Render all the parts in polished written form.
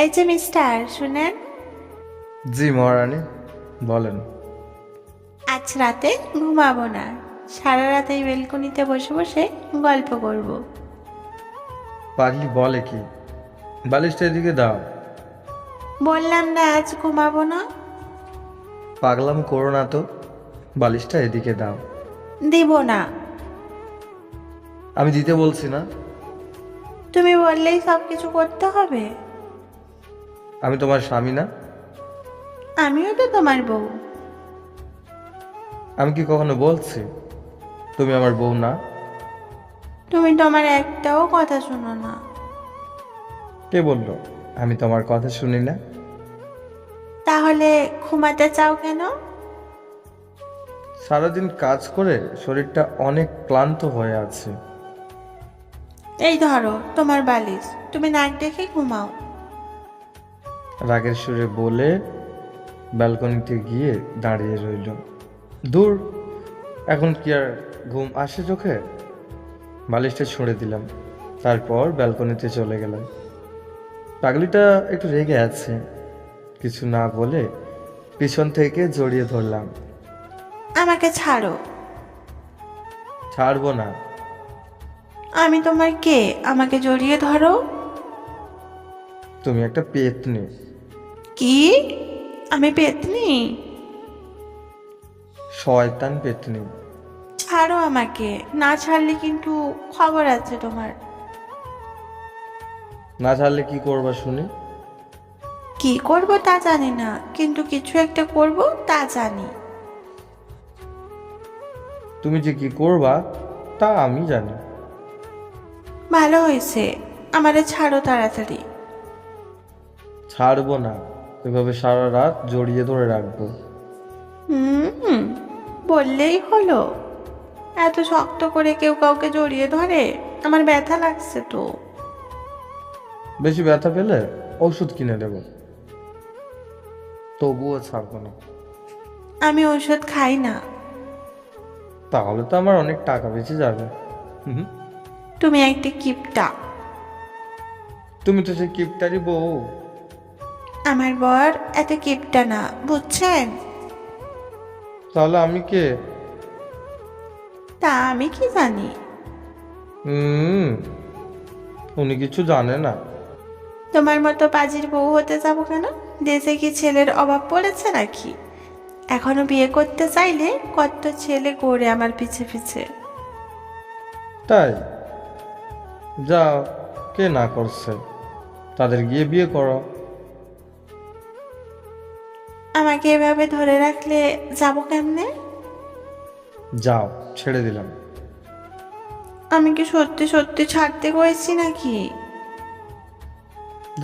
এই যে মিস্টার, শুনেন। জি মহারানী, বলেন। আজ রাতে ঘুমাবো না, সারা রাত এই বেলকনিতে বসে বসে গল্প করব। পাগলি বলে কি? বালিশটা এদিকে দাও। বললাম না আজ ঘুমাবো না। পাগলাম করো না তো, বালিশটা এদিকে দাও। দিব না। আমি দিতে বলছি না। তুমি বললেই সব কিছু করতে হবে? আমি তোমার স্বামী না? আমিও তো তোমার বউ। আমি কি কখনো বলছি তুমি আমার বউ না? তুমি তো আমার একটাও কথা শোনো না। কে বললো আমি তোমার কথা শুনি না? তাহলে ঘুমাতে চাও কেন? সারাদিন কাজ করে শরীরটা অনেক ক্লান্ত হয়ে আছে। এই ধরো তোমার বালিশ, তুমি নাক ডেকে ঘুমাও। রাগের সুরে বলে ব্যালকনিতে গিয়ে দাঁড়িয়ে রইল। দূর, এখন কি আর ঘুম আসে চোখে? বালিশটা ছুঁড়ে দিলাম, তারপর ব্যালকনিতে চলে গেলাম। পাগলিটা একটু রেগে আছে, কিছু না বলে পিছন থেকে জড়িয়ে ধরলাম। আমাকে ছাড়ো। ছাড়বো না। আমি তোমার কে, আমাকে জড়িয়ে ধরো? তুমি একটা পেতনি। কি? আমি পেতনি? শয়তান পেতনি। ছাড়ো আমাকে, না ছাড়লে কিন্তু খবর আছে তোমার। না ছাড়লে কি করবা শুনি? কি করব তা জানি না, কিন্তু কিছু একটা করব তা জানি। তুমি যে কি করবা তা আমি জানি। ভালো হয়েছে, আমারে ছাড়ো তাড়াতাড়ি। ছাড়বো না, এভাবে সারা রাত জড়িয়ে ধরে রাখবো। হুম, বললেই হলো। এত শক্ত করে কেউ কাউকে জড়িয়ে ধরে? আমার ব্যথা লাগছে তো। বেশি ব্যথা পেলে ওষুধ কিনে দেব, তবুও ছাড়বো না। আমি ঔষধ খাই না। তাহলে তো আমার অনেক টাকা বেঁচে যাবে। হুম। তুমি একটা কিপটা। তুমি তো সেই কিপটারি বউ। আমার বর এত কিপটা না, বুঝছেন? তাহলে আমি কে? তা আমি কি জানি? হুম, উনি কিছু জানে না। তোমার মতো পাজির বউ হতে যাব কেন? দেশে কি ছেলের অভাব পড়েছে নাকি? এখনো বিয়ে করতে চাইলে কত ছেলে গড়ে আমার পিছে পিছে। তাই যাও, কে না করছে, তাদের গিয়ে বিয়ে করো। আমাকে এভাবে ধরে রাখলে যাব কেমনে? যাও, ছেড়ে দিলাম। আমি কি সত্যি সত্যি ছাড়তে করেছি নাকি?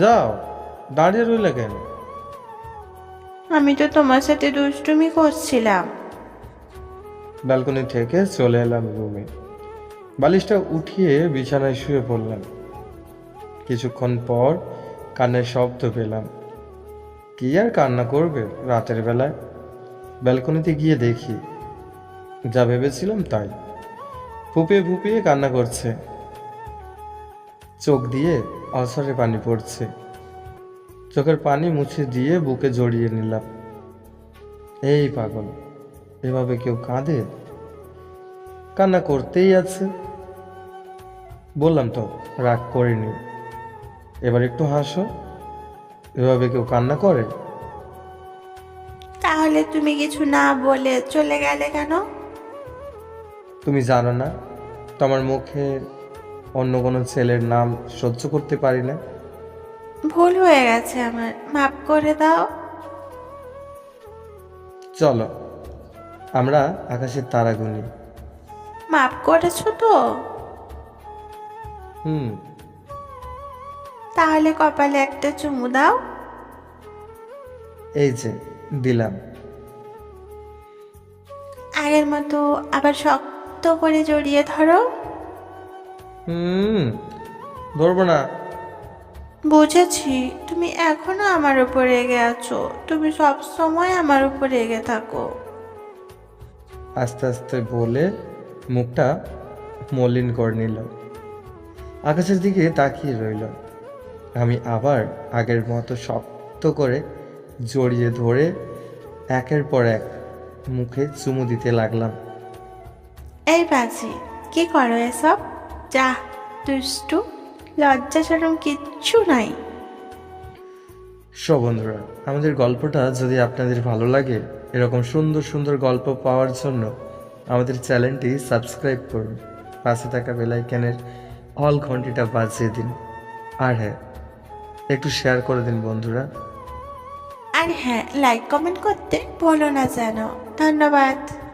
যাও, দাঁড়িয়ে রইলে কেন? আমি তো তোমার সাথে দুষ্টুমি করছিলাম। ব্যালকনি থেকে চলে এলাম রুমে, বালিশটা উঠিয়ে বিছানায় শুয়ে পড়লাম। কিছুক্ষণ পর কানের শব্দ পেলাম। কি আর কান্না করবে রাতের বেলায়? ব্যালকনিতে গিয়ে দেখি যা ভেবেছিলাম তাই, ফুপিয়ে ফুপিয়ে কান্না করছে। চোখ দিয়ে অঝরে পানি পড়ছে। চোখের পানি মুছে দিয়ে বুকে জড়িয়ে নিলাম। এই পাগল, এভাবে কেউ কাঁদে? কান্না করতেই আছে। বললাম তো রাগ করিনি, এবার একটু হাসো। এভাবে কেউ কান্না করে? তাহলে তুমি কিছু না বলে চলে গেলে কেন? তুমি জানো না তোমার মুখে অন্য কোনো ছেলের নাম সহ্য করতে পারি না। ভুল হয়ে গেছে আমার, মাফ করে দাও। চলো আমরা আকাশের তারা গুনি। মাফ করেছো তো? হুম। তাহলে কপালে একটা চুমু দাও। এই যে দিলাম। আগের মতো আবার শক্ত করে জড়িয়ে ধরো। হুম, ধরবো না। বুঝেছি, তুমি এখনো আমার উপর রেগে আছো। তুমি সব সময় আমার উপর রেগে থাকো। আস্তে আস্তে বলে মুখটা মলিন করে নিল। আকাশের দিকে তাকিয়ে রইল। আমি আবার আগের মতো শক্ত করে জড়িয়ে ধরে একের পর এক মুখে চুমু দিতে লাগলাম। এই বাজি, কি করো এসব? যা, দুষ্টু, লজ্জা সরম কিচ্ছু নাই। বন্ধুরা, আমাদের গল্পটা যদি আপনাদের ভালো লাগে, এরকম সুন্দর সুন্দর গল্প পাওয়ার জন্য আমাদের চ্যানেলটি সাবস্ক্রাইব করুন, পাশে থাকা বেল আইকনের অল ঘন্টিটা বাজিয়ে দিন, আর হ্যাঁ, একটু শেয়ার করে দিন বন্ধুরা। আর হ্যাঁ, লাইক কমেন্ট করতে ভুলো না যেন। ধন্যবাদ।